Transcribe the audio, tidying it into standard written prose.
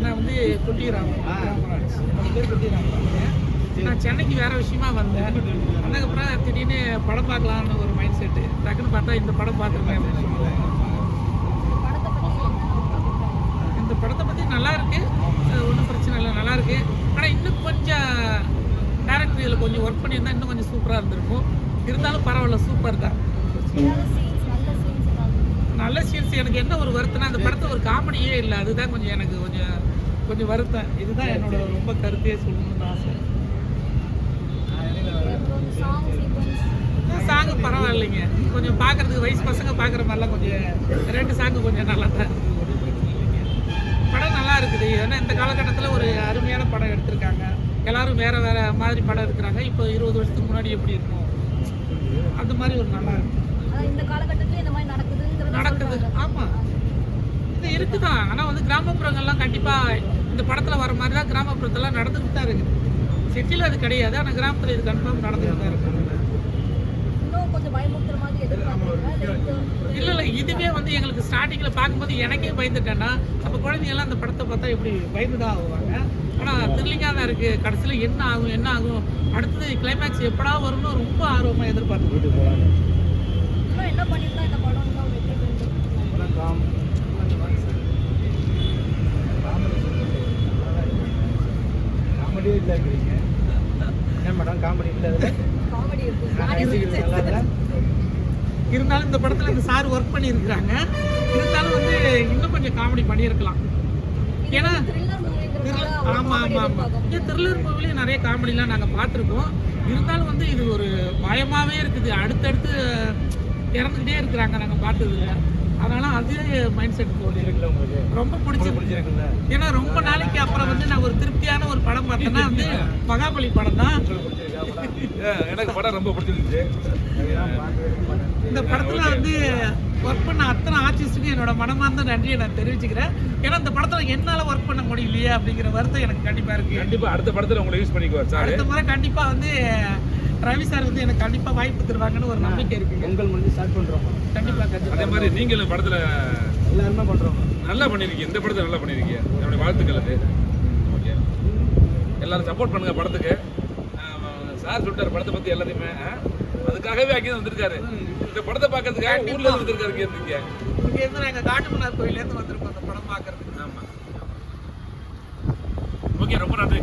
நான் வந்து குட்டிராம் பேர் குட்டிராம். நான் சென்னைக்கு வேறு விஷயமா வந்தேன். அதுக்கப்புறம் திடீர்னு படம் பார்க்கலான்னு ஒரு மைண்ட் செட்டு. டக்குன்னு பார்த்தா இந்த படம் பார்த்துருக்கேன். இந்த படத்தை பற்றி நல்லா இருக்குது, ஒன்றும் பிரச்சனை இல்லை, நல்லா இருக்குது. ஆனால் இன்னும் கொஞ்சம் டேரக்டர் இதில் கொஞ்சம் ஒர்க் பண்ணியிருந்தால் இன்னும் கொஞ்சம் சூப்பராக இருந்திருக்கும். இருந்தாலும் பரவாயில்ல, சூப்பர் தான். நல்ல சீன்ஸ். எனக்கு என்ன ஒரு வருத்தம்னா அந்த படத்தில் ஒரு காமெடியே இல்லை. அதுதான் கொஞ்சம் எனக்கு கொஞ்சம் வருத்தம். இதுதான் என்னோட ரொம்ப கருத்தையே சொல்லணும்னு ஆசை. சாங்கு பரவாயில்லைங்க, கொஞ்சம் பார்க்குறதுக்கு வயசு பசங்க பார்க்குற மாதிரிலாம் கொஞ்சம் 2 சாங்கு கொஞ்சம் நல்லா தான் இருக்குது. படம் நல்லா இருக்குது. ஏன்னா இந்த காலகட்டத்தில் ஒரு அருமையான படம் எடுத்திருக்காங்க. எல்லோரும் வேறு வேறு மாதிரி படம் எடுக்கிறாங்க. இப்போ 20 வருஷத்துக்கு முன்னாடி எப்படி இருக்கும் அந்த மாதிரி ஒரு நல்லா இருக்குது. இந்த காலகட்டத்தில் இந்த மாதிரி நடக்குது. ஆமாம், இது இருக்குதான். ஆனால் வந்து கிராமப்புறங்கள்லாம் கண்டிப்பாக இந்த படத்தில் வர மாதிரி தான் கிராமப்புறத்தெல்லாம் நடந்துக்கிட்டு தான் இருக்குது. சிட்டியில் அது கிடையாது, ஆனால் கிராமத்தில் இது கன்ஃபார்ம் நடந்துக்கிட்டு தான் இருக்குது. இல்லை இதுவே வந்து எங்களுக்கு ஸ்டார்டிங்கில் பார்க்கும்போது எனக்கே பயந்துட்டேன்னா அப்போ குழந்தைங்கள்லாம் அந்த படத்தை பார்த்தா எப்படி பயந்து தான் ஆகுவாங்க. ஆனால் த்ரில்லிங்காக தான் இருக்குது. கடைசியில் என்ன ஆகும் அடுத்தது கிளைமேக்ஸ் எப்படா வரும்னு ரொம்ப ஆர்வமாக எதிர்பார்த்துக்கிட்டு போகிறாங்க. என்ன பண்ணிருந்தா இந்த படம் காமெடியே இல்லைங்கிறீங்க. ஏன் மேடம் காமெடி இல்லை? இருந்தாலும் இந்த படத்தில் இந்த சார் ஒர்க் பண்ணியிருக்கிறாங்க. இருந்தாலும் வந்து இன்னும் கொஞ்சம் காமெடி பண்ணியிருக்கலாம். ஏன்னா ஆமாம் த்ரில்லர் மூவிலையும் நிறைய காமெடிலாம் நாங்கள் பார்த்துருக்கோம். இருந்தாலும் வந்து இது ஒரு பயமாகவே இருக்குது. அடுத்தடுத்து இறந்துக்கிட்டே இருக்கிறாங்க நாங்கள் பார்த்ததில்ல. அதனால் அதே மைண்ட் செட் போகுது. ரொம்ப பிடிச்சிருக்குல்ல. ஏன்னா ரொம்ப நாளைக்கு அப்புறம் வந்து நான் ஒரு திருப்தியான ஒரு படம் பார்த்தேன்னா வந்து மகாபலி படம் தான். எனக்கு படம் ரொம்ப பிடிச்சிருந்துச்சு. இந்த படத்தில் வந்து ஒர்க் பண்ண அத்தனை ஆர்டிஸ்ட்டுக்கு என்னோட மனமார்ந்த நன்றியை நான் தெரிவிச்சுக்கிறேன். ஏன்னா இந்த படத்தில் என்னால் ஒர்க் பண்ண முடியலையே அப்படிங்கிற வருத்தம் எனக்கு கண்டிப்பாக இருக்குது. கண்டிப்பாக அடுத்த படத்தில் உங்களை யூஸ் பண்ணிக்குவார் சார். அடுத்த முறை கண்டிப்பாக வந்து ரவி சார் வந்து எனக்கு கண்டிப்பாக வாய்ப்பு தருவாங்கன்னு ஒரு நம்பிக்கை இருக்குது. உங்கள் முடிஞ்சு ஸ்டார்ட் பண்ணுறோம். கண்டிப்பாக அதே மாதிரி நீங்களும் படத்தில் எல்லாருமே பண்ணுறோம். நல்லா பண்ணியிருக்கீங்க. இந்த படத்தை நல்லா பண்ணியிருக்கீங்க. என்னுடைய வாழ்த்துக்கள். அது ஓகே. எல்லாரும் சப்போர்ட் பண்ணுங்க படத்துக்கு. சார் சொல்லிட்டார் படத்தை பற்றி எல்லாத்தையுமே. அதுக்காகவே அங்கே வந்திருக்காரு. இந்த படத்தை பார்க்கறதுக்காக ஊர்ல வந்திருக்காரு. இங்கேருந்து நாங்கள் காட்டுமன்னார் கோயிலேருந்து வந்திருக்கோம் அந்த படம் பார்க்கறதுக்கு. ஆமாம். ஓகே, ரொம்ப நன்றி.